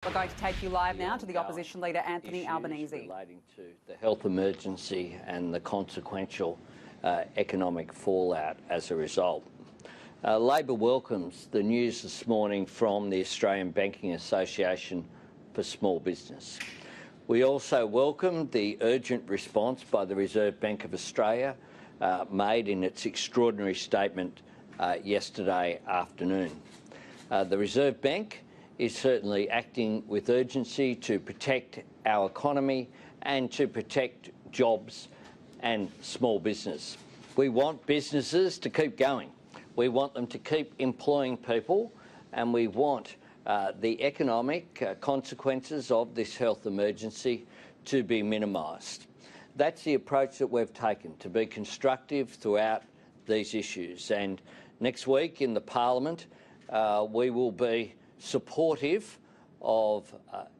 We're going to take you live now to the opposition leader Anthony Albanese. Relating to the health emergency and the consequential economic fallout as a result. Labor welcomes the news this morning from the Australian Banking Association for Small Business. We also welcome the urgent response by the Reserve Bank of Australia made in its extraordinary statement yesterday afternoon. The Reserve Bank is certainly acting with urgency to protect our economy and to protect jobs and small business. We want businesses to keep going. We want them to keep employing people, and we want the economic consequences of this health emergency to be minimised. That's the approach that we've taken, to be constructive throughout these issues. And next week in the Parliament, we will be supportive of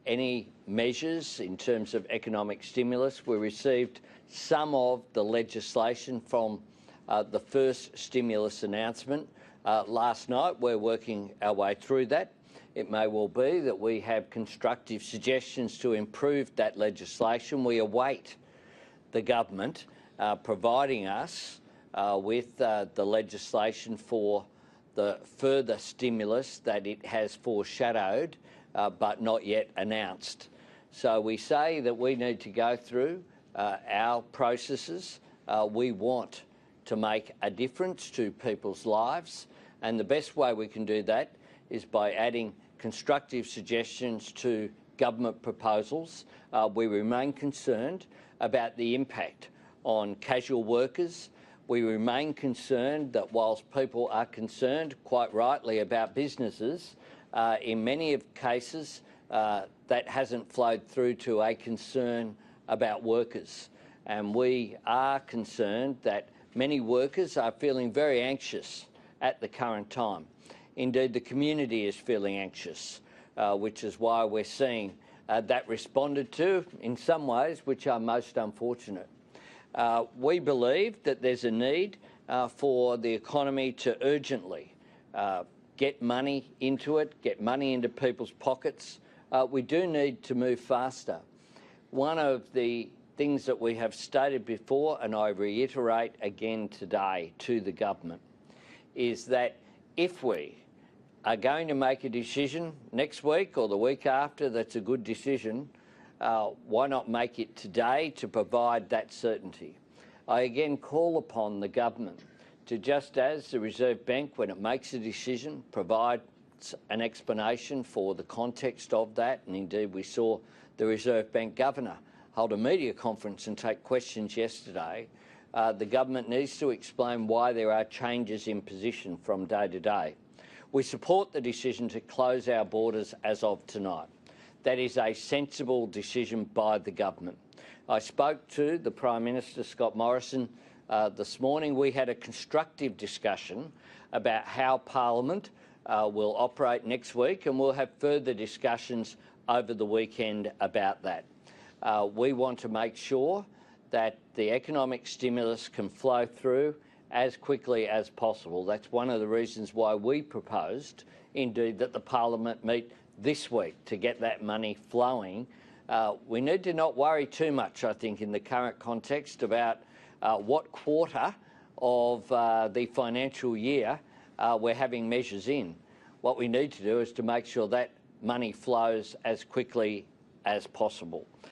any measures in terms of economic stimulus. We received some of the legislation from the first stimulus announcement last night. We're working our way through that. It may well be that we have constructive suggestions to improve that legislation. We await the government providing us with the legislation for the further stimulus that it has foreshadowed but not yet announced. So we say that we need to go through our processes. We want to make a difference to people's lives, and the best way we can do that is by adding constructive suggestions to government proposals. We remain concerned about the impact on casual workers. We remain concerned that whilst people are concerned, quite rightly, about businesses, in many of cases that hasn't flowed through to a concern about workers. And we are concerned that many workers are feeling very anxious at the current time. Indeed, the community is feeling anxious, which is why we're seeing that responded to in some ways which are most unfortunate. We believe that there's a need for the economy to urgently get money into it, get money into people's pockets. We do need to move faster. One of the things that we have stated before, and I reiterate again today to the government, is that if we are going to make a decision next week or the week after that's a good decision, why not make it today to provide that certainty? I again call upon the government to, just as the Reserve Bank, when it makes a decision, provides an explanation for the context of that, and indeed we saw the Reserve Bank Governor hold a media conference and take questions yesterday. The government needs to explain why there are changes in position from day to day. We support the decision to close our borders as of tonight. That is a sensible decision by the government. I spoke to the Prime Minister, Scott Morrison, this morning. We had a constructive discussion about how Parliament will operate next week, and we'll have further discussions over the weekend about that. We want to make sure that the economic stimulus can flow through as quickly as possible. That's one of the reasons why we proposed, indeed, that the Parliament meet this week to get that money flowing. We need to not worry too much, I think, in the current context about what quarter of the financial year we're having measures in. What we need to do is to make sure that money flows as quickly as possible.